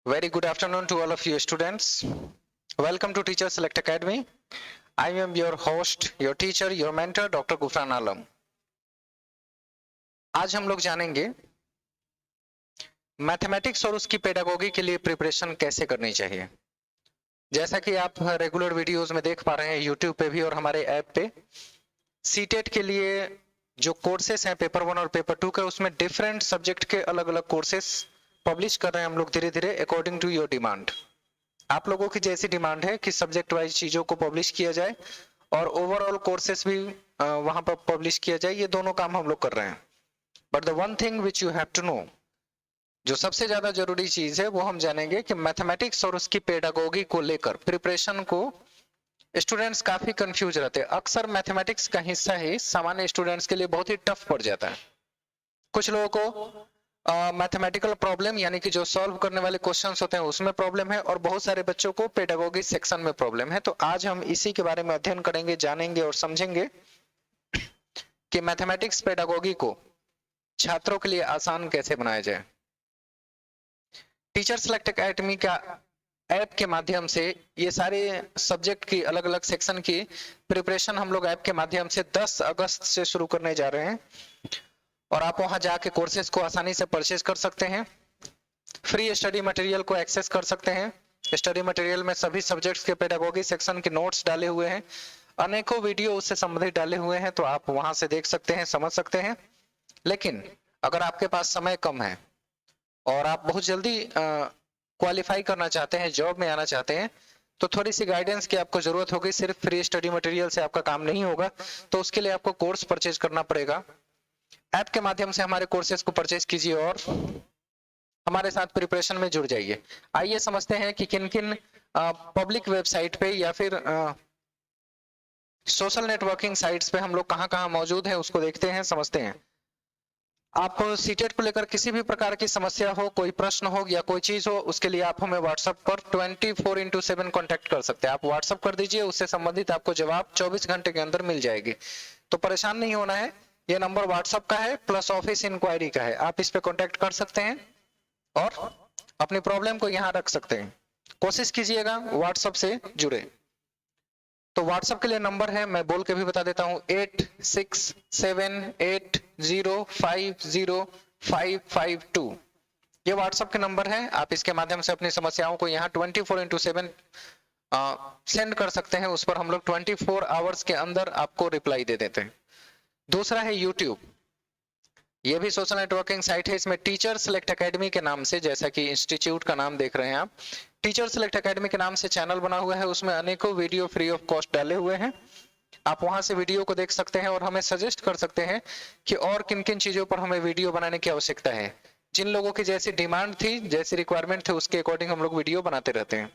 Very good afternoon to all of you students. Welcome to Teacher Select Academy. I am your host, your teacher, your mentor, Dr. Gufran Alam. आज हम लोग जानेंगे mathematics और उसकी pedagogy के लिए preparation कैसे करनी चाहिए। जैसा कि आप रेगुलर वीडियोस में देख पा रहे हैं यूट्यूब पे भी और हमारे ऐप पे, सीटेट के लिए जो कोर्सेस हैं पेपर 1 और पेपर 2 का, उसमें डिफरेंट सब्जेक्ट के अलग अलग कोर्सेस पब्लिश कर रहे हैं हम लोग धीरे धीरे अकॉर्डिंग टू योर डिमांड। आप लोगों की जैसी डिमांड है कि सब्जेक्ट वाइज चीजों को पब्लिश किया जाए और ओवरऑल कोर्सेस भी वहां पर पब्लिश किया जाए, ये दोनों काम हम लोग कर रहे हैं। But the one thing which you have to know, जो सबसे ज्यादा जरूरी चीज है वो हम जानेंगे कि मैथमेटिक्स और उसकी पेडागोगी को लेकर प्रिपरेशन को स्टूडेंट्स काफी कंफ्यूज रहते हैं। अक्सर मैथमेटिक्स का हिस्सा ही सामान्य स्टूडेंट्स के लिए बहुत ही टफ पड़ जाता है। कुछ लोगों को मैथमेटिकल प्रॉब्लम यानी कि जो सॉल्व करने वाले क्वेश्चंस होते हैं उसमें प्रॉब्लम है और बहुत सारे बच्चों को पेडागोगी सेक्शन में प्रॉब्लम है। तो आज हम इसी के बारे में अध्ययन करेंगे, जानेंगे और समझेंगे कि मैथमेटिक्स पेडागोगी को छात्रों के लिए आसान कैसे बनाया जाए। टीचर सेलेक्ट एकेडमी का ऐप के माध्यम से ये सारे सब्जेक्ट की अलग अलग सेक्शन की प्रिपरेशन हम लोग ऐप के माध्यम से 10 अगस्त से शुरू करने जा रहे हैं और आप वहां जाके कोर्सेज को आसानी से परचेज कर सकते हैं। फ्री स्टडी मटेरियल को एक्सेस कर सकते हैं। स्टडी मटेरियल में सभी सब्जेक्ट्स के पेडागोगी सेक्शन के नोट्स डाले हुए हैं, अनेकों वीडियो उससे संबंधित डाले हुए हैं, तो आप वहां से देख सकते हैं, समझ सकते हैं। लेकिन अगर आपके पास समय कम है और आप बहुत जल्दी क्वालिफाई करना चाहते हैं, जॉब में आना चाहते हैं, तो थोड़ी सी गाइडेंस की आपको जरूरत होगी। सिर्फ फ्री स्टडी मटेरियल से आपका काम नहीं होगा, तो उसके लिए आपको कोर्स परचेज करना पड़ेगा। ऐप के माध्यम से हमारे कोर्सेज को परचेज कीजिए और हमारे साथ प्रिपरेशन में जुड़ जाइए। आइए समझते हैं कि किन किन पब्लिक वेबसाइट पे या फिर सोशल नेटवर्किंग साइट्स पे हम लोग कहाँ कहाँ मौजूद हैं, उसको देखते हैं, समझते हैं। आप सीटेट को लेकर किसी भी प्रकार की समस्या हो, कोई प्रश्न हो या कोई चीज हो, उसके लिए आप हमें व्हाट्सएप पर 24x7 कॉन्टेक्ट कर सकते हैं। आप व्हाट्सएप कर दीजिए, उससे संबंधित आपको जवाब 24 घंटे के अंदर मिल जाएगी। तो परेशान नहीं होना है। ये नंबर व्हाट्सएप का है प्लस ऑफिस इंक्वायरी का है। आप इस पे कॉन्टेक्ट कर सकते हैं और अपनी प्रॉब्लम को यहाँ रख सकते हैं। कोशिश कीजिएगा व्हाट्सएप से जुड़े। तो व्हाट्सएप के लिए नंबर है, मैं बोल के भी बता देता हूँ, 8678050552। ये व्हाट्सएप के नंबर है। आप इसके माध्यम से अपनी समस्याओं को यहाँ 24x7 सेंड कर सकते हैं। उस पर हम लोग 24 आवर्स के अंदर आपको रिप्लाई दे देते हैं। दूसरा है यूट्यूब। ये भी सोशल नेटवर्किंग साइट है। इसमें टीचर सेलेक्ट एकेडमी के नाम से, जैसा कि इंस्टीट्यूट का नाम देख रहे हैं आप, टीचर सेलेक्ट एकेडमी के नाम से चैनल बना हुआ है। उसमें अनेकों वीडियो फ्री ऑफ कॉस्ट डाले हुए हैं। आप वहां से वीडियो को देख सकते हैं और हमें सजेस्ट कर सकते हैं कि और किन किन चीजों पर हमें वीडियो बनाने की आवश्यकता है। जिन लोगों की जैसी डिमांड थी, जैसी रिक्वायरमेंट थे, उसके अकॉर्डिंग हम लोग वीडियो बनाते रहते हैं।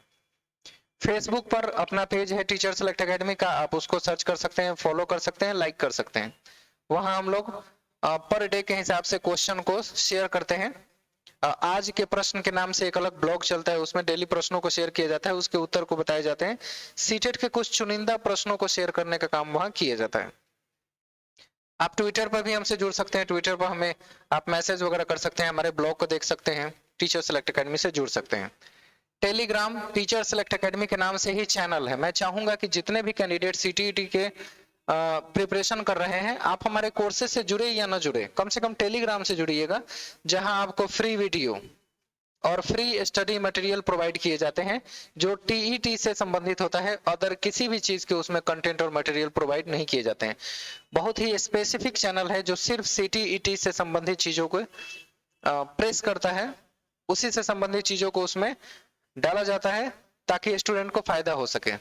फेसबुक पर अपना पेज है टीचर सेलेक्ट एकेडमी का, आप उसको सर्च कर सकते हैं, फॉलो कर सकते हैं, लाइक कर सकते हैं। वहां हम लोग पर डे के हिसाब से क्वेश्चन को शेयर करते हैं। आज के प्रश्न के नाम से एक अलग ब्लॉग चलता है, उसमें डेली प्रश्नों को शेयर किया जाता है, उसके उत्तर को बताए जाते हैं। सीटेट के कुछ चुनिंदा प्रश्नों को शेयर करने का काम वहां किया जाता है। आप ट्विटर पर भी हमसे जुड़ सकते हैं। ट्विटर पर हमें आप मैसेज वगैरह कर सकते हैं, हमारे ब्लॉग को देख सकते हैं, टीचर सेलेक्ट एकेडमी से जुड़ सकते हैं। टेलीग्राम टीचर सेलेक्ट एकेडमी के नाम से ही चैनल है। मैं चाहूंगा कि जितने भी कैंडिडेट सीटीईटी के प्रिपरेशन कर रहे हैं, आप हमारे कोर्सेज से जुड़े या ना जुड़े, कम से कम टेलीग्राम से जुड़िएगा, जहां आपको फ्री वीडियो और फ्री स्टडी मटेरियल प्रोवाइड किए जाते हैं जो टीईटी से संबंधित होता है। अदर किसी भी चीज के उसमें कंटेंट और मटेरियल प्रोवाइड नहीं किए जाते हैं। बहुत ही स्पेसिफिक चैनल है जो सिर्फ सीटीईटी से संबंधित चीजों को प्रेस करता है, उसी से संबंधित चीजों को उसमें डाला जाता है ताकि स्टूडेंट को फायदा हो सके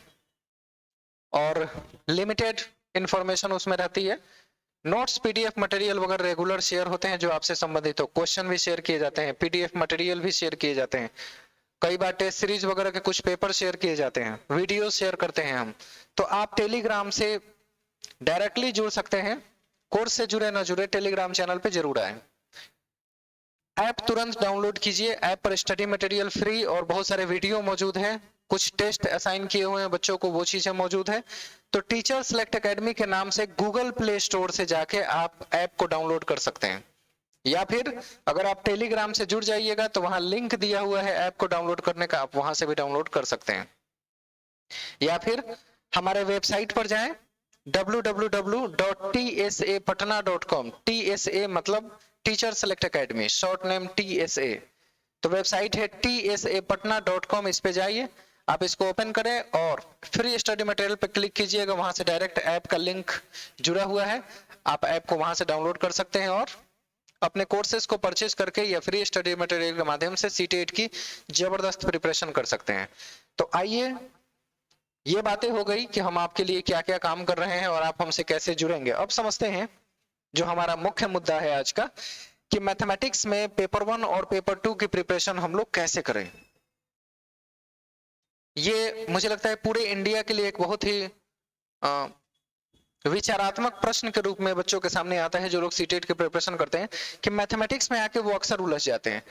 और लिमिटेड इंफॉर्मेशन उसमें रहती है। नोट्स, पीडीएफ मटेरियल वगैरह रेगुलर शेयर होते हैं जो आपसे संबंधित हो। क्वेश्चन भी शेयर किए जाते हैं, पीडीएफ मटेरियल भी शेयर किए जाते हैं। कई बार टेस्ट सीरीज वगैरह के कुछ पेपर शेयर किए जाते हैं, वीडियो शेयर करते हैं हम। तो आप टेलीग्राम से डायरेक्टली जुड़ सकते हैं। कोर्स से जुड़े ना जुड़े, टेलीग्राम चैनल पे जरूर आए। ऐप तुरंत डाउनलोड कीजिए। ऐप पर स्टडी मटेरियल फ्री और बहुत सारे वीडियो मौजूद हैं। कुछ टेस्ट असाइन किए हुए हैं बच्चों को, वो चीजें मौजूद है। तो टीचर सेलेक्ट एकेडमी के नाम से गूगल प्ले स्टोर से जाके आप ऐप को डाउनलोड कर सकते हैं। या फिर अगर आप टेलीग्राम से जुड़ जाइएगा तो वहां लिंक दिया हुआ है ऐप को डाउनलोड करने का, आप वहां से भी डाउनलोड कर सकते हैं। या फिर हमारे वेबसाइट पर जाएं www.tsapatna.com। TSA मतलब teacher select academy, short name TSA। तो वेबसाइट है tsapatna.com, इस पे जाइए, आप इसको ओपन करें और फ्री स्टडी मटेरियल पे क्लिक कीजिएगा, वहां से डायरेक्ट ऐप का लिंक जुड़ा हुआ है, आप ऐप को वहां से डाउनलोड कर सकते हैं और अपने कोर्सेज को परचेज करके या फ्री स्टडी मटेरियल के माध्यम से CTET की जबरदस्त प्रिपरेशन कर सकते हैं। तो आइए, ये बातें हो गई कि हम आपके लिए क्या क्या काम कर रहे हैं और आप हमसे कैसे जुड़ेंगे। अब समझते हैं जो हमारा मुख्य मुद्दा है आज का, कि मैथमेटिक्स में पेपर 1 और पेपर 2 की प्रिपरेशन हम लोग कैसे करें। ये मुझे लगता है पूरे इंडिया के लिए एक बहुत ही विचारात्मक प्रश्न के रूप में बच्चों के सामने आता है, जो लोग CTET की प्रिपरेशन करते हैं, कि मैथमेटिक्स में आके वो अक्सर उलझ जाते हैं।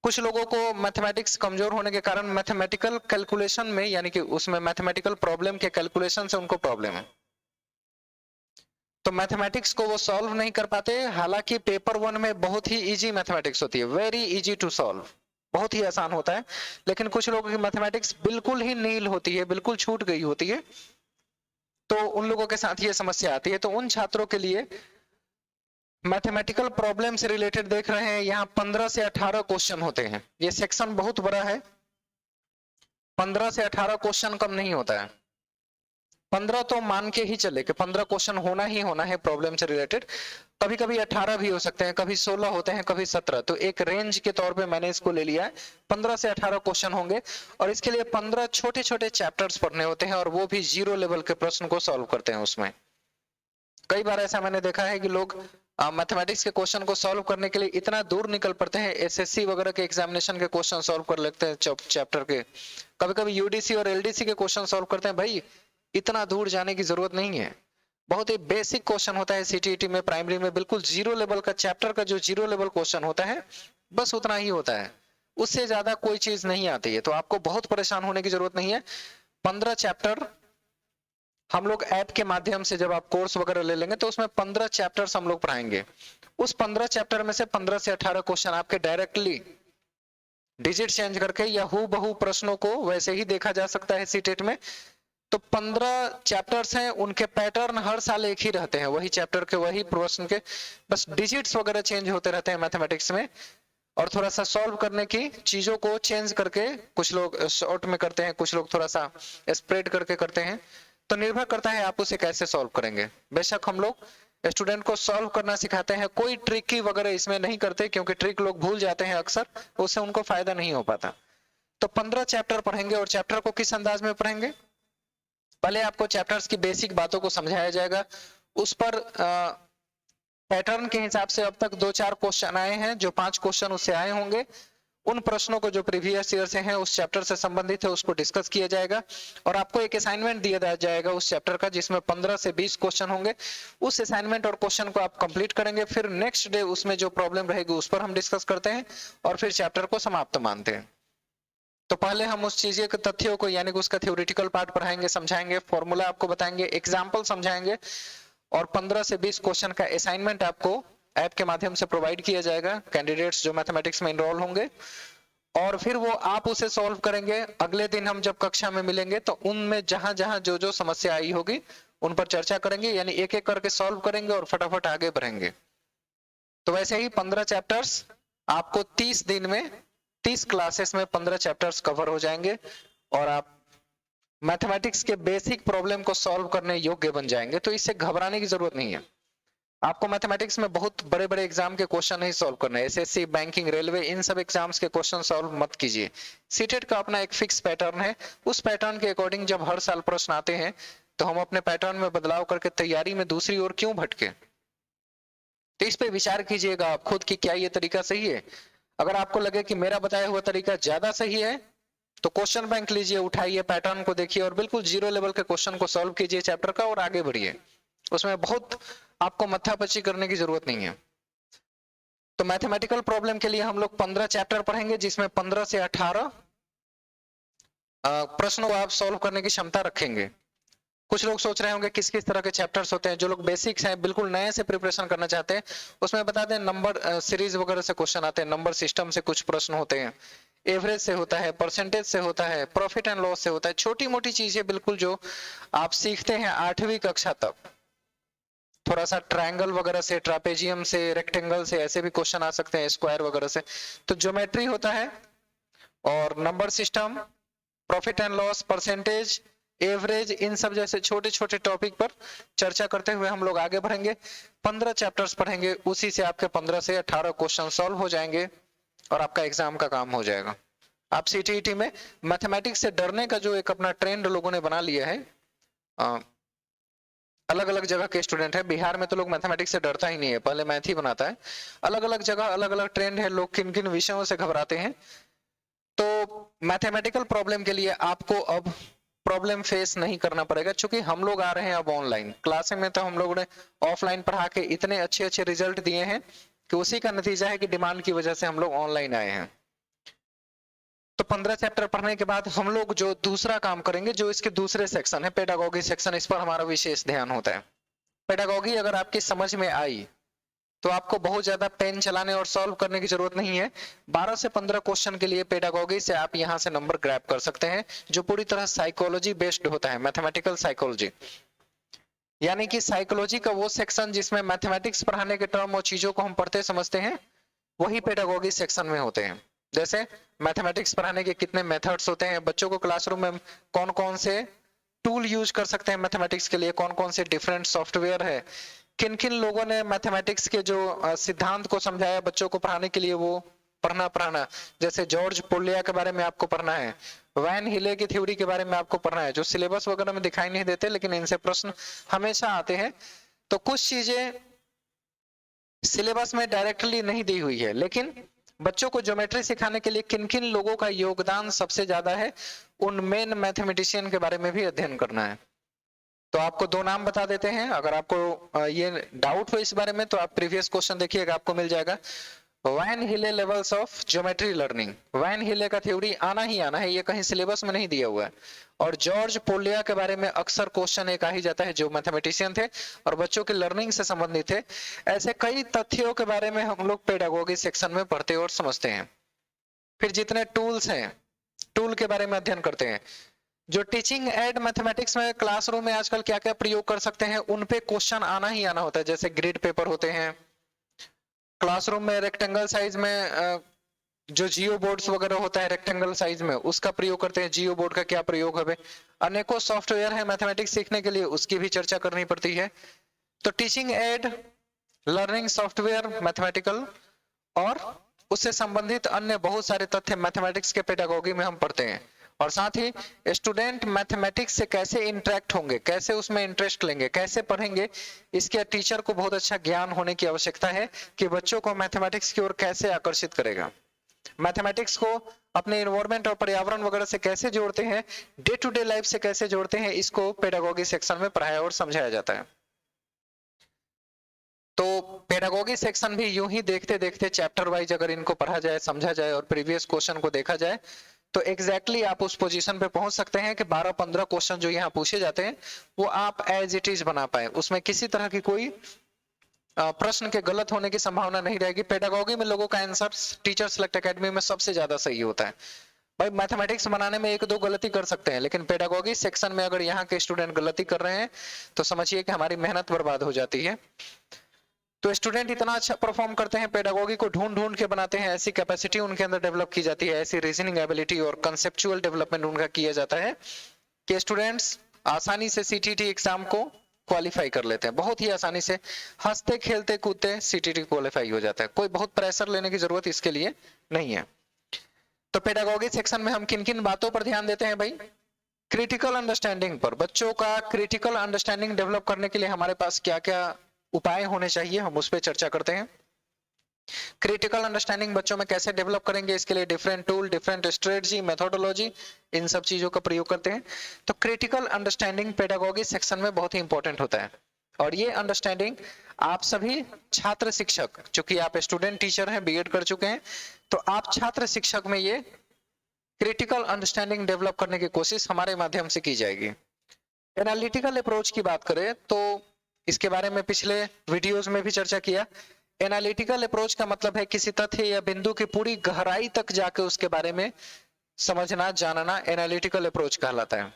कुछ लोगों को मैथमेटिक्स कमजोर होने के कारण मैथमेटिकल कैलकुलेशन में, यानी कि उसमें मैथमेटिकल प्रॉब्लम के कैलकुलेशन से उनको प्रॉब्लम है, तो मैथमेटिक्स को वो सॉल्व नहीं कर पाते। हालांकि पेपर 1 में बहुत ही इजी मैथमेटिक्स होती है, वेरी इजी टू सॉल्व, बहुत ही आसान होता है। लेकिन कुछ लोगों की मैथमेटिक्स बिल्कुल ही नील होती है, बिल्कुल छूट गई होती है, तो उन लोगों के साथ ये समस्या आती है। तो उन छात्रों के लिए मैथमेटिकल प्रॉब्लम से रिलेटेड देख रहे हैं, यहाँ 15 से 18 क्वेश्चन होते हैं। ये सेक्शन बहुत बड़ा है, 15 से 18 क्वेश्चन कम नहीं होता है। 15 तो मान के ही चले कि 15 क्वेश्चन होना ही होना है प्रॉब्लम से रिलेटेड। कभी कभी 18 भी हो सकते हैं, कभी 16 होते हैं, कभी 17। तो एक रेंज के तौर पे मैंने इसको ले लिया है, 15 से 18 क्वेश्चन होंगे और इसके लिए 15 छोटे छोटे चैप्टर्स पढ़ने होते हैं और वो भी 0 लेवल के प्रश्न को सॉल्व करते हैं उसमें। कई बार ऐसा मैंने देखा है कि लोग मैथमेटिक्स के क्वेश्चन को सॉल्व करने के लिए इतना दूर निकल पड़ते हैं, SSC वगैरह के एग्जामिनेशन के क्वेश्चन सॉल्व कर लेते हैं चैप्टर के, कभी कभी UDC और LDC के क्वेश्चन सॉल्व करते हैं। भाई इतना दूर जाने की जरूरत नहीं है, बहुत ही बेसिक क्वेश्चन होता है CTET में, प्राइमरी में बिल्कुल 0 लेवल का, चैप्टर का जो 0 लेवल क्वेश्चन होता है बस उतना ही होता है, उससे ज्यादा कोई चीज नहीं आती है। तो आपको बहुत परेशान होने की जरूरत नहीं है। 15 चैप्टर हम लोग ऐप के माध्यम से, जब आप कोर्स वगैरह ले लेंगे तो उसमें 15 चैप्टर्स हम लोग पढ़ाएंगे। उस 15 चैप्टर में से 15 से 18 क्वेश्चन आपके डायरेक्टली डिजिट चेंज करके या हूबहू प्रश्नों को वैसे ही देखा जा सकता है CTET में। तो 15 चैप्टर्स हैं, उनके पैटर्न हर साल एक ही रहते हैं, वही चैप्टर के वही प्रश्न के, बस डिजिट्स वगैरह चेंज होते रहते हैं मैथमेटिक्स में, और थोड़ा सा सॉल्व करने की चीजों को चेंज करके, कुछ लोग शॉर्ट में करते हैं, कुछ लोग थोड़ा सा स्प्रेड करके करते हैं। तो निर्भर करता है आप उसे कैसे सॉल्व करेंगे। बेशक हम लोग स्टूडेंट को सॉल्व करना सिखाते हैं, कोई ट्रिकी वगैरह इसमें नहीं करते, क्योंकि ट्रिक लोग भूल जाते हैं अक्सर, उससे उनको फायदा नहीं हो पाता। तो 15 चैप्टर पढ़ेंगे और चैप्टर को किस अंदाज में पढ़ेंगे, पहले आपको चैप्टर्स की बेसिक बातों को समझाया जाएगा, उस पर पैटर्न के हिसाब से अब तक 2-4 क्वेश्चन आए हैं, जो 5 क्वेश्चन उससे आए होंगे, उन प्रश्नों को जो प्रीवियस ईयर से हैं, उस चैप्टर से संबंधित है, उसको डिस्कस किया जाएगा और आपको एक असाइनमेंट दिया जाएगा उस चैप्टर का, जिसमें 15 से 20 क्वेश्चन होंगे। उस असाइनमेंट और क्वेश्चन को आप कंप्लीट करेंगे, फिर नेक्स्ट डे उसमें जो प्रॉब्लम रहेगी उस पर हम डिस्कस करते हैं और फिर चैप्टर को समाप्त मानते हैं। तो पहले हम उस चीज के तथ्यों को, यानी कि उसका थ्योरेटिकल पार्ट पढ़ाएंगे, समझाएंगे, फॉर्मूला आपको बताएंगे, एग्जाम्पल समझाएंगे और 15 से 20 क्वेश्चन का असाइनमेंट आपको ऐप के माध्यम से प्रोवाइड किया जाएगा कैंडिडेट्स जो मैथमेटिक्स में इनरोल होंगे, और फिर वो आप उसे सॉल्व करेंगे। अगले दिन हम जब कक्षा में मिलेंगे तो उनमें जहां जहां जो जो समस्या आई होगी उन पर चर्चा करेंगे, यानी एक एक करके सॉल्व करेंगे और फटाफट आगे बढ़ेंगे। तो वैसे ही 15 चैप्टर्स आपको 30 दिन में, 30 क्लासेस में 15 चैप्टर्स कवर हो जाएंगे और आप मैथमेटिक्स के बेसिक प्रॉब्लम को सॉल्व करने योग्य बन जाएंगे। तो इससे घबराने की जरूरत नहीं है। आपको मैथमेटिक्स में बहुत बड़े बड़े एग्जाम के क्वेश्चन नहीं सॉल्व करने, SSC, बैंकिंग, रेलवे, इन सब एग्जाम्स के क्वेश्चन सॉल्व मत कीजिए। CTET का अपना एक फिक्स पैटर्न है, उस पैटर्न के अकॉर्डिंग जब हर साल प्रश्न आते हैं तो हम अपने पैटर्न में बदलाव करके तैयारी में दूसरी ओर क्यों भटके। तो इस पे विचार कीजिएगा आप खुद कि क्या ये तरीका सही है। अगर आपको लगे कि मेरा बताया हुआ तरीका ज्यादा सही है तो क्वेश्चन बैंक लीजिए, उठाइए, पैटर्न को देखिए और बिल्कुल 0 लेवल के क्वेश्चन को सॉल्व कीजिए चैप्टर का और आगे बढ़िए। उसमें बहुत आपको मत्थापच्ची करने की जरूरत नहीं है। तो मैथमेटिकल प्रॉब्लम के लिए हम लोग 15 चैप्टर पढ़ेंगे, जिसमें 15 से 18 प्रश्नों को आप सॉल्व करने की क्षमता रखेंगे। कुछ लोग सोच रहे होंगे किस किस तरह के चैप्टर्स होते हैं। जो लोग बेसिक्स हैं, बिल्कुल नए से प्रिपरेशन करना चाहते हैं, उसमें बता दें नंबर सीरीज वगैरह से क्वेश्चन आते हैं, नंबर सिस्टम से कुछ प्रश्न होते हैं, एवरेज से होता है, परसेंटेज से होता है, प्रॉफिट एंड लॉस से होता है, छोटी मोटी चीजें बिल्कुल जो आप सीखते हैं 8वीं कक्षा तक। थोड़ा सा ट्रायंगल वगैरह से, ट्रापेजियम से, रेक्टेंगल से ऐसे भी क्वेश्चन आ सकते हैं, स्क्वायर वगैरह से। तो ज्योमेट्री होता है और number system, profit and loss, percentage, average, इन सब जैसे छोटे छोटे टॉपिक पर चर्चा करते हुए हम लोग आगे बढ़ेंगे। 15 चैप्टर्स पढ़ेंगे, उसी से आपके 15 से 18 क्वेश्चन सॉल्व हो जाएंगे और आपका एग्जाम का काम हो जाएगा। आप सीटीईटी में मैथमेटिक्स से डरने का जो एक अपना ट्रेंड लोगों ने बना लिया है, अलग अलग जगह के स्टूडेंट है, बिहार में तो लोग मैथमेटिक्स से डरता ही नहीं है, पहले मैथ ही बनाता है। अलग अलग जगह अलग अलग ट्रेंड है, लोग किन किन विषयों से घबराते हैं। तो मैथमेटिकल प्रॉब्लम के लिए आपको अब प्रॉब्लम फेस नहीं करना पड़ेगा, क्योंकि हम लोग आ रहे हैं अब ऑनलाइन क्लास में। तो हम लोगों ने ऑफलाइन पढ़ा के इतने अच्छे अच्छे रिजल्ट दिए हैं कि उसी का नतीजा है कि डिमांड की वजह से हम लोग ऑनलाइन आए हैं। तो 15 चैप्टर पढ़ने के बाद हम लोग जो दूसरा काम करेंगे, जो इसके दूसरे सेक्शन है पेडागोगी सेक्शन, इस पर हमारा विशेष ध्यान होता है। पेडागोगी अगर आपकी समझ में आई तो आपको बहुत ज्यादा पेन चलाने और सॉल्व करने की जरूरत नहीं है। 12 से 15 क्वेश्चन के लिए पेडागोगी से आप यहां से नंबर ग्रैब कर सकते हैं, जो पूरी तरह साइकोलॉजी बेस्ड होता है, मैथमेटिकल साइकोलॉजी। यानी कि साइकोलॉजी का वो सेक्शन जिसमें मैथमेटिक्स पढ़ाने के टर्म और चीजों को हम पढ़ते समझते हैं, वही पेडागोगी सेक्शन में होते हैं। जैसे मैथमेटिक्स पढ़ाने के कितने मेथड्स होते हैं, बच्चों को क्लासरूम में कौन कौन से टूल यूज कर सकते हैं मैथमेटिक्स के लिए, कौन कौन से डिफरेंट सॉफ्टवेयर है, किन किन लोगों ने मैथमेटिक्स के जो सिद्धांत को समझाया बच्चों को पढ़ाने के लिए, वो पढ़ना। जैसे जॉर्ज पोलिया के बारे में आपको पढ़ना है, वैन हिले की थ्योरी के बारे में आपको पढ़ना है, जो सिलेबस वगैरह में दिखाई नहीं देते लेकिन इनसे प्रश्न हमेशा आते हैं। तो कुछ चीजें सिलेबस में डायरेक्टली नहीं दी हुई है, लेकिन बच्चों को ज्योमेट्री सिखाने के लिए किन किन लोगों का योगदान सबसे ज्यादा है, उन मेन मैथमेटिशियन के बारे में भी अध्ययन करना है। तो आपको 2 नाम बता देते हैं, अगर आपको ये डाउट हो इस बारे में तो आप प्रीवियस क्वेश्चन देखिएगा, आपको मिल जाएगा। Van Hiele levels of geometry learning, van Hiele का थ्योरी आना ही आना है, ये कहीं सिलेबस में नहीं दिया हुआ है। और जॉर्ज पोलिया के बारे में अक्सर क्वेश्चन एक आ ही जाता है, जो मैथमेटिशियन थे और बच्चों की लर्निंग से संबंधित थे। ऐसे कई तथ्यों के बारे में हम लोग पेडागोगी सेक्शन में पढ़ते और समझते हैं। फिर जितने टूल्स हैं, टूल के बारे में अध्ययन करते हैं। जो टीचिंग एड मैथमेटिक्स में क्लासरूम में आजकल क्या क्या प्रयोग कर सकते हैं, उन पे क्वेश्चन आना ही आना होता है। जैसे ग्रिड पेपर होते हैं, क्लासरूम में रेक्टेंगल साइज में जो जियो बोर्ड्स वगैरह होता है रेक्टेंगल साइज में, उसका प्रयोग करते हैं। जियो बोर्ड का क्या प्रयोग है, अनेकों सॉफ्टवेयर है मैथमेटिक्स सीखने के लिए, उसकी भी चर्चा करनी पड़ती है। तो teaching add, learning software mathematical और उससे संबंधित अन्य बहुत सारे तथ्य मैथमेटिक्स के पेडागोगी में हम पढ़ते हैं। और साथ ही स्टूडेंट मैथमेटिक्स से कैसे इंटरेक्ट होंगे, कैसे उसमें इंटरेस्ट लेंगे, कैसे पढ़ेंगे, इसके टीचर को बहुत अच्छा ज्ञान होने की आवश्यकता है कि बच्चों को मैथमेटिक्स की ओर कैसे आकर्षित करेगा, मैथमेटिक्स को अपने इन्वायरमेंट और पर्यावरण वगैरह से कैसे जोड़ते हैं, डे टू डे लाइफ से कैसे जोड़ते हैं, इसको पेडागोगी सेक्शन में पढ़ाया और समझाया जाता है। तो पेडागोगी सेक्शन भी यूं ही देखते देखते चैप्टर वाइज अगर इनको पढ़ा जाए, समझा जाए और प्रीवियस क्वेश्चन को देखा जाए, तो एग्जैक्टली आप उस पोजीशन पे पहुंच सकते हैं कि 12-15 क्वेश्चन जो यहाँ पूछे जाते हैं वो आप एज इट इज बना पाए, उसमें किसी तरह की कोई प्रश्न के गलत होने की संभावना नहीं रहेगी। पेडागोगी में लोगों का आंसर टीचर सेलेक्ट एकेडमी में सबसे ज्यादा सही होता है। भाई मैथमेटिक्स बनाने में 1-2 गलती कर सकते हैं, लेकिन पेडागोगी सेक्शन में अगर यहाँ के स्टूडेंट गलती कर रहे हैं तो समझिए कि हमारी मेहनत बर्बाद हो जाती है। तो स्टूडेंट इतना अच्छा परफॉर्म करते हैं, पेडागोगी को ढूंढ ढूंढ के बनाते हैं, ऐसी कैपेसिटी उनके अंदर डेवलप की जाती है, ऐसी रीजनिंग एबिलिटी और कंसेप्चुअल डेवलपमेंट उनका किया जाता है कि स्टूडेंट्स आसानी से सीटीटी एग्जाम को क्वालिफाई कर लेते हैं, बहुत ही आसानी से, हंसते खेलते कूदते सीटीटी क्वालिफाई हो जाता है। कोई बहुत प्रेशर लेने की जरूरत इसके लिए नहीं है। तो पेडागोगी सेक्शन में हम किन किन बातों पर ध्यान देते हैं भाई, क्रिटिकल अंडरस्टैंडिंग पर। बच्चों का क्रिटिकल अंडरस्टैंडिंग डेवलप करने के लिए हमारे पास क्या क्या उपाय होने चाहिए, हम उस पर चर्चा करते हैं। क्रिटिकल अंडरस्टैंडिंग बच्चों में कैसे डेवलप करेंगे, इसके लिए different tool, different strategy, methodology, इन सब चीजों का प्रयोग करते हैं। तो क्रिटिकल अंडरस्टैंडिंग पेडागोगी सेक्शन में बहुत ही इंपॉर्टेंट होता है। और ये अंडरस्टैंडिंग आप सभी छात्र शिक्षक, चूंकि आप स्टूडेंट टीचर हैं, बीएड कर चुके हैं, तो आप छात्र शिक्षक में ये क्रिटिकल अंडरस्टैंडिंग डेवलप करने की कोशिश हमारे माध्यम से की जाएगी। एनालिटिकल अप्रोच की बात करें तो इसके बारे में पिछले वीडियोस में भी चर्चा किया। एनालिटिकल अप्रोच का मतलब है किसी तथ्य या बिंदु की पूरी गहराई तक जाके उसके बारे में समझना जानना एनालिटिकल अप्रोच कहलाता है।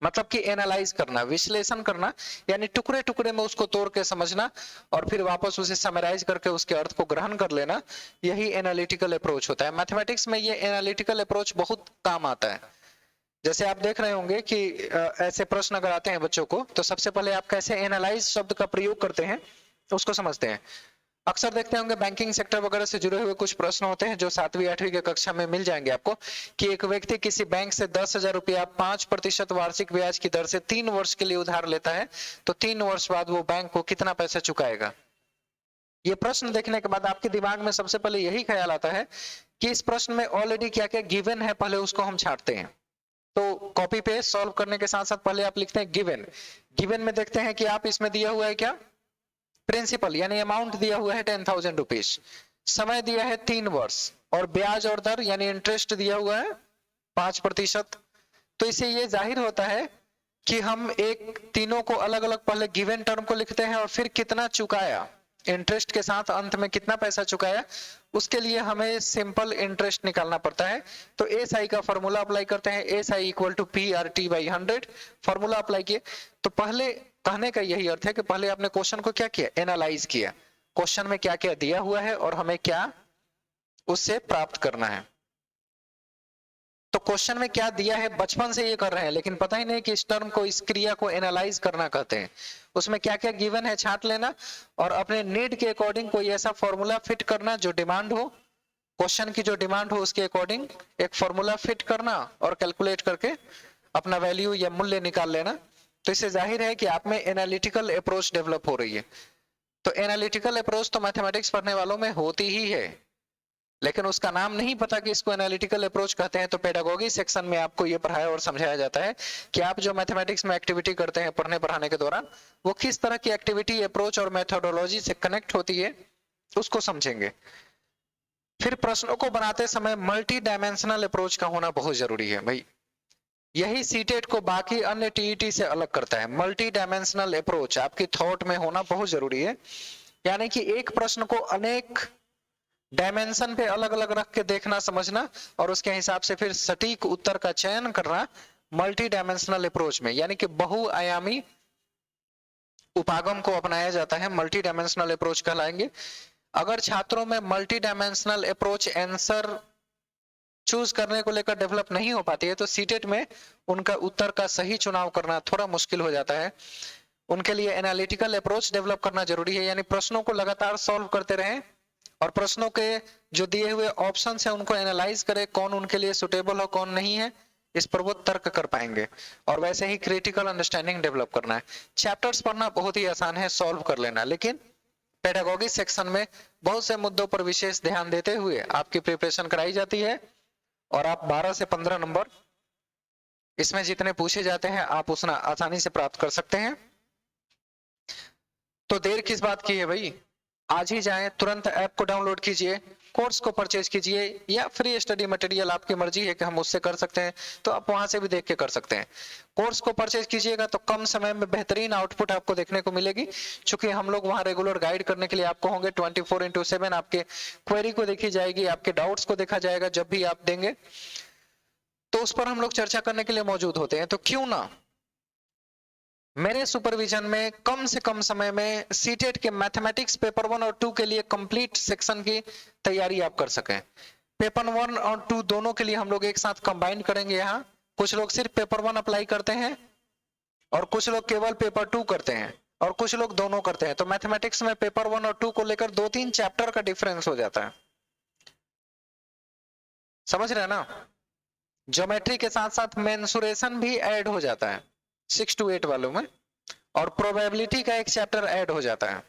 मतलब कि एनालाइज करना, विश्लेषण करना, यानी टुकड़े टुकड़े में उसको तोड़ के समझना और फिर वापस उसे समराइज करके उसके अर्थ को ग्रहण कर लेना, यही एनालिटिकल अप्रोच होता है। मैथमेटिक्स में ये एनालिटिकल अप्रोच बहुत काम आता है। जैसे आप देख रहे होंगे कि ऐसे प्रश्न अगर आते हैं बच्चों को तो सबसे पहले आप कैसे एनालाइज शब्द का प्रयोग करते हैं उसको समझते हैं। अक्सर देखते होंगे बैंकिंग सेक्टर वगैरह से जुड़े हुए कुछ प्रश्न होते हैं जो 7वीं 8वीं की कक्षा में मिल जाएंगे आपको, कि एक व्यक्ति किसी बैंक से 10,000 रुपया 5% वार्षिक ब्याज की दर से 3 वर्ष के लिए उधार लेता है, तो 3 वर्ष बाद वो बैंक को कितना पैसा चुकाएगा। ये प्रश्न देखने के बाद आपके दिमाग में सबसे पहले यही ख्याल आता है कि इस प्रश्न में ऑलरेडी क्या क्या गिवन है, पहले उसको हम छांटते हैं। तो कॉपी पे सॉल्व करने के साथ साथ पहले आप लिखते हैं गिवन। गिवन में देखते हैं कि आप इसमें दिया हुआ है क्या, प्रिंसिपल यानी अमाउंट दिया हुआ है 10,000 रुपीज, समय दिया है 3 वर्ष और ब्याज और दर यानी इंटरेस्ट दिया हुआ है 5%। तो इससे ये जाहिर होता है कि हम एक तीनों को अलग अलग पहले गिवन टर्म को लिखते हैं और फिर कितना चुकाया, इंटरेस्ट के साथ अंत में कितना पैसा चुकाया, उसके लिए हमें सिंपल इंटरेस्ट निकालना पड़ता है। तो एस आई का फॉर्मूला अप्लाई करते हैं, S I equal to P R T by 100, formula apply किए। तो पहले कहने का यही अर्थ है कि पहले आपने क्वेश्चन को क्या किया, एनालाइज किया, क्वेश्चन में क्या क्या दिया हुआ है और हमें क्या उससे प्राप्त करना है। तो क्वेश्चन में क्या दिया है बचपन से ये कर रहे हैं, लेकिन पता ही नहीं कि इस टर्म को, इस क्रिया को एनालाइज करना कहते हैं। उसमें क्या क्या गिवन है छांट लेना और अपने नीड के अकॉर्डिंग कोई ऐसा फॉर्मूला फिट करना जो डिमांड हो, क्वेश्चन की जो डिमांड हो उसके अकॉर्डिंग एक फॉर्मूला फिट करना और कैलकुलेट करके अपना वैल्यू या मूल्य निकाल लेना। तो इससे जाहिर है कि आप में एनालिटिकल अप्रोच डेवलप हो रही है। तो एनालिटिकल अप्रोच तो मैथमेटिक्स पढ़ने वालों में होती ही है, लेकिन उसका नाम नहीं पता कि इसको एनालिटिकल अप्रोच कहते हैं। तो पेडागोगी सेक्शन में आपको ये पढ़ाया और समझाया जाता है कि आप जो मैथमेटिक्स में एक्टिविटी करते हैं पढ़ने पढ़ाने के दौरान, वो किस तरह की एक्टिविटी, अप्रोच और मेथोडोलॉजी से कनेक्ट होती है उसको समझेंगे। फिर प्रश्नों को बनाते समय मल्टी डायमेंशनल अप्रोच का होना बहुत जरूरी है भाई। यही सीटेट को बाकी अन्य टीईटी से अलग करता है। मल्टी डायमेंशनल अप्रोच आपकी थॉट में होना बहुत जरूरी है, यानी कि एक प्रश्न को अनेक डायमेंशन पे अलग अलग रख के देखना, समझना और उसके हिसाब से फिर सटीक उत्तर का चयन करना मल्टी डायमेंशनल अप्रोच में, यानी कि बहुआयामी उपागम को अपनाया जाता है, मल्टी डायमेंशनल अप्रोच कहलाएंगे। अगर छात्रों में multi dimensional approach answer choose करने को लेकर डेवलप नहीं हो पाती है तो सीटेट में उनका उत्तर का सही चुनाव करना थोड़ा मुश्किल हो जाता है। उनके लिए एनालिटिकल अप्रोच डेवलप करना जरूरी है, यानी प्रश्नों को लगातार सॉल्व करते रहें और प्रश्नों के जो दिए हुए ऑप्शन है उनको एनालाइज करें, कौन उनके लिए सुटेबल हो कौन नहीं है, इस पर वो तर्क कर पाएंगे। और वैसे ही क्रिटिकल अंडरस्टैंडिंग डेवलप करना है। चैप्टर्स पढ़ना बहुत ही आसान है, सॉल्व कर लेना, लेकिन पेडागोगी सेक्शन में बहुत से मुद्दों पर विशेष ध्यान देते हुए आपकी प्रिपरेशन कराई जाती है और आप 12 से 15 नंबर इसमें जितने पूछे जाते हैं आप उतना आसानी से प्राप्त कर सकते हैं। तो देर किस बात की है भाई, आज ही जाएं, तुरंत ऐप को डाउनलोड कीजिए, कोर्स को परचेज कीजिए, या फ्री स्टडी मटेरियल आपकी मर्जी है कि हम उससे कर सकते हैं तो आप वहां से भी देख के कर सकते हैं। कोर्स को परचेज कीजिएगा तो कम समय में बेहतरीन आउटपुट आपको देखने को मिलेगी, क्योंकि हम लोग वहां रेगुलर गाइड करने के लिए आपको होंगे 24/7। आपके क्वेरी को देखी जाएगी, आपके डाउट्स को देखा जाएगा, जब भी आप देंगे तो उस पर हम लोग चर्चा करने के लिए मौजूद होते हैं। तो क्यों ना मेरे सुपरविजन में कम से कम समय में सीटेट के मैथमेटिक्स पेपर 1 और 2 के लिए कंप्लीट सेक्शन की तैयारी आप कर सकें। पेपर 1 और 2 दोनों के लिए हम लोग एक साथ कंबाइन करेंगे। यहाँ कुछ लोग सिर्फ पेपर 1 अप्लाई करते हैं और कुछ लोग केवल पेपर 2 करते हैं और कुछ लोग दोनों करते हैं। तो मैथमेटिक्स में पेपर 1 और 2 को लेकर 2-3 चैप्टर का डिफरेंस हो जाता है, समझ रहे हैं ना। ज्योमेट्री के साथ साथ मेंसुरेशन भी ऐड हो जाता है 6 to 8 वालों में, और प्रोबेबिलिटी का एक चैप्टर ऐड हो जाता है।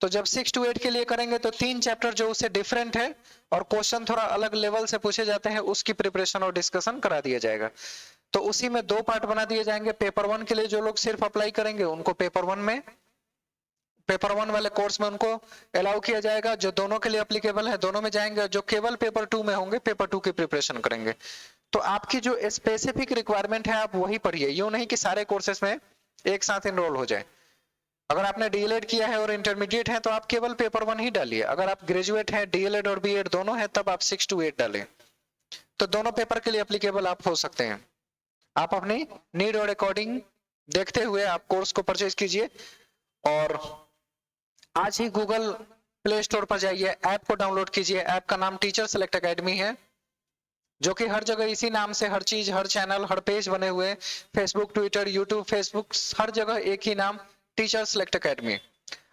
तो जब 6 to 8 के लिए करेंगे तो 3 चैप्टर जो उससे डिफरेंट है और क्वेश्चन थोड़ा अलग लेवल से पूछे जाते हैं, उसकी प्रिपरेशन और डिस्कशन करा दिया जाएगा। तो उसी में 2 पार्ट बना दिए जाएंगे। पेपर 1 के लिए जो लोग सिर्फ अप्लाई करेंगे उनको पेपर 1 में पेपर 1 वाले कोर्स में उनको अलाउ किया जाएगा, जो दोनों के लिए एप्लीकेबल है दोनों में जाएंगे, जो केवल पेपर 2 में होंगे पेपर 2 की प्रिपरेशन करेंगे। तो आपकी जो स्पेसिफिक रिक्वायरमेंट है आप वही पढ़िए, यूं नहीं कि सारे कोर्सेस में एक साथ इनरोल हो जाए। अगर आपने डीएलएड किया है और इंटरमीडिएट है तो आप केवल पेपर 1 ही डालिए, अगर आप ग्रेजुएट हैं डीएलएड और बीएड दोनों है तब आप 6 to 8 डालें, तो दोनों पेपर के लिए एप्लीकेबल आप हो सकते हैं। आप अपनी नीड और अकॉर्डिंग देखते हुए आप कोर्स को परचेज कीजिए और आज ही गूगल प्ले स्टोर पर जाइए, ऐप को डाउनलोड कीजिए। ऐप का नाम टीचर सेलेक्ट एकेडमी है, जो कि हर जगह इसी नाम से हर चीज, हर चैनल, हर पेज बने हुए, फेसबुक, ट्विटर, यूट्यूब, फेसबुक, हर जगह एक ही नाम टीचर सेलेक्ट एकेडमी।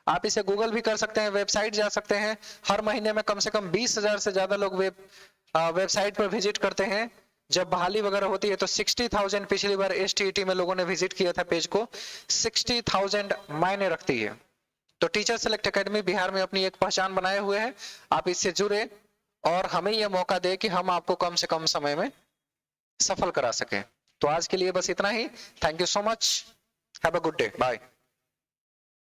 आप इसे गूगल भी कर सकते हैं, वेबसाइट जा सकते हैं। हर महीने में कम से कम 20,000 से ज्यादा लोग वेबसाइट पर विजिट करते हैं। जब बहाली वगैरह होती है तो 60,000 पिछली बार STET में लोगों ने विजिट किया था पेज को, 60,000 मायने रखती है। तो टीचर सेलेक्ट एकेडमी बिहार में अपनी एक पहचान बनाए हुए है, आप इससे जुड़े और हमें यह मौका दे कि हम आपको कम से कम समय में सफल करा सकें। तो आज के लिए बस इतना ही। Thank you so much, have a good day, bye.